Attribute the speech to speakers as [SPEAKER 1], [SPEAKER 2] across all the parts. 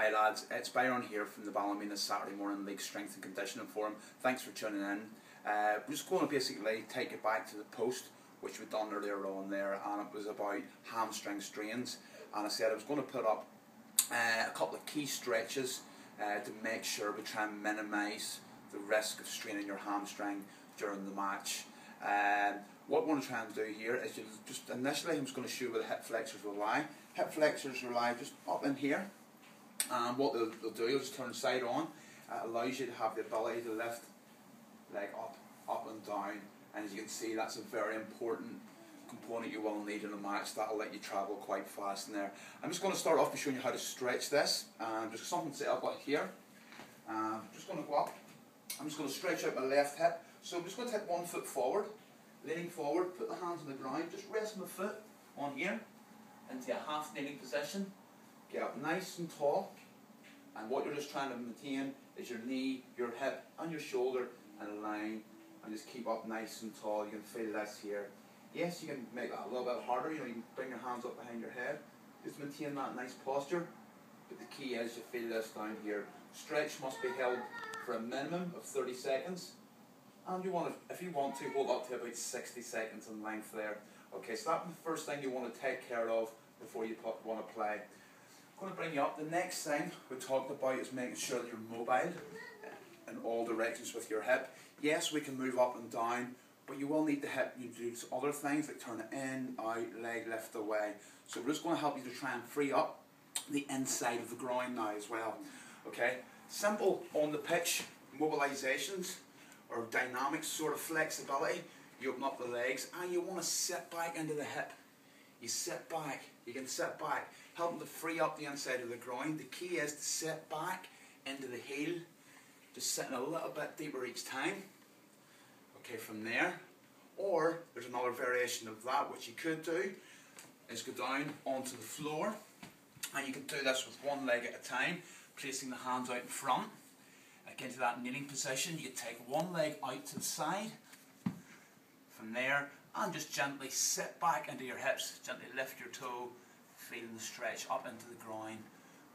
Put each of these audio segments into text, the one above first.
[SPEAKER 1] Hi lads, it's Byron here from the Ballymena Saturday Morning League Strength and Conditioning Forum. Thanks for tuning in. We're just going to basically take it back to the post, which we've done earlier on there, and it was about hamstring strains. And I said I was going to put up a couple of key stretches to make sure we try and minimise the risk of straining your hamstring during the match. What we're going to try and do here is just initially I'm just going to show you where the hip flexors will lie. Hip flexors will lie just up in here. And what they'll do, you'll just turn side on. It allows you to have the ability to lift leg up and down. And as you can see, that's a very important component you will need in a match. That'll let you travel quite fast in there. I'm just going to start off by showing you how to stretch this. Just something set up like here. Just going to go up. I'm just going to stretch out my left hip. So I'm just going to take one foot forward, leaning forward, put the hands on the ground, just rest my foot on here into a half kneeling position. Get up nice and tall, and what you're just trying to maintain is your knee, your hip and your shoulder in a line, and just keep up nice and tall. You can feel this here. Yes, you can make that a little bit harder, you can bring your hands up behind your head, just maintain that nice posture, but the key is you feel this down here. Stretch must be held for a minimum of 30 seconds, and if you want to, hold up to about 60 seconds in length there. Okay, so that's the first thing you want to take care of before you want to play. I'm going to bring you up. The next thing we talked about is making sure that you're mobile in all directions with your hip. Yes, we can move up and down, but you will need the hip. You do other things like turn it in, out, leg lift away. So we're just going to help you to try and free up the inside of the groin now as well. Okay, simple on the pitch mobilizations or dynamic sort of flexibility. You open up the legs and you want to sit back into the hip. You sit back, you can sit back, helping to free up the inside of the groin. The key is to sit back into the heel, just sitting a little bit deeper each time. Okay, from there. Or there's another variation of that, which you could do, is go down onto the floor, and you can do this with one leg at a time, placing the hands out in front. Get into that kneeling position, you take one leg out to the side, from there, and just gently sit back into your hips, gently lift your toe, feeling the stretch up into the groin,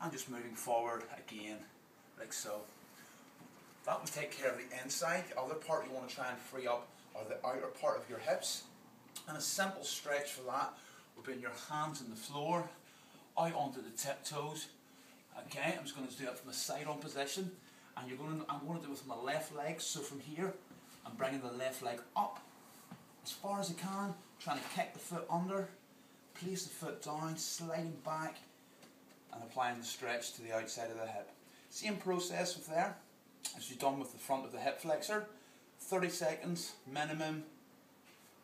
[SPEAKER 1] and just moving forward again, like so. That will take care of the inside. The other part you want to try and free up are the outer part of your hips. And a simple stretch for that will bring your hands on the floor, out onto the tiptoes. Okay, I'm just going to do it from a side-on position, and I'm going to do it with my left leg. So from here, I'm bringing the left leg up as far as I can, trying to kick the foot under, place the foot down, sliding back, and applying the stretch to the outside of the hip. Same process with there as you've done with the front of the hip flexor. 30 seconds minimum,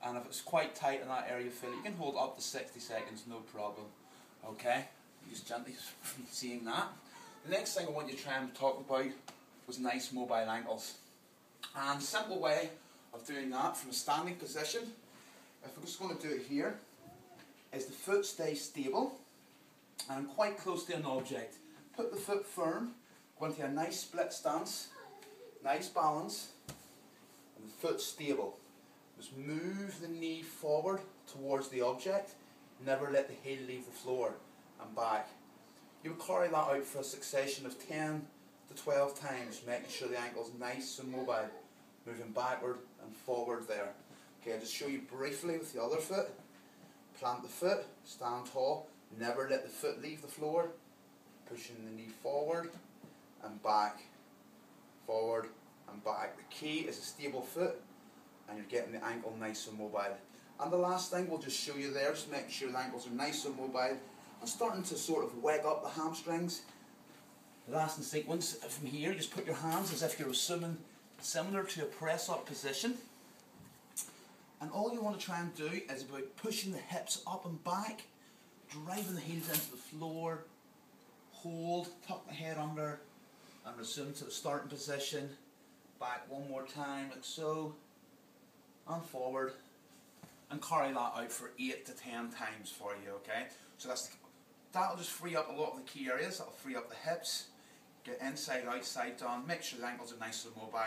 [SPEAKER 1] and if it's quite tight in that area, feel it, you can hold up to 60 seconds, no problem. Okay, just gently seeing that. The next thing I want you to try and talk about was nice mobile ankles. And the simple way of doing that from a standing position, if I'm just going to do it here, is the foot stays stable and I'm quite close to an object. Put the foot firm, go into a nice split stance, nice balance, and the foot stable. Just move the knee forward towards the object, never let the heel leave the floor, and back. You will carry that out for a succession of 10 to 12 times, making sure the ankle's nice and mobile, moving backward and forward there. Okay, I'll just show you briefly with the other foot. Plant the foot, stand tall, never let the foot leave the floor, pushing the knee forward and back, forward and back. The key is a stable foot and you're getting the ankle nice and mobile. And the last thing we'll just show you there, just making sure the ankles are nice and mobile and starting to sort of wake up the hamstrings. The last in sequence from here, just put your hands as if you're assuming similar to a press up position. And all you want to try and do is about pushing the hips up and back, driving the heels into the floor, hold, tuck the head under, and resume to the starting position. Back one more time, like so, and forward, and carry that out for 8 to 10 times for you, okay? So that'll just free up a lot of the key areas. That'll free up the hips, get inside, outside, down, make sure the ankles are nice and mobile,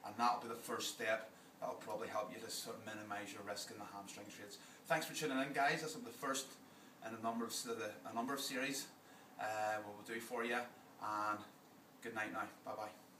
[SPEAKER 1] and that'll be the first step. That'll probably help you to sort of minimise your risk in the hamstring strains. Thanks for tuning in, guys. This is the first in a number of series we will do for you. and good night now. Bye bye.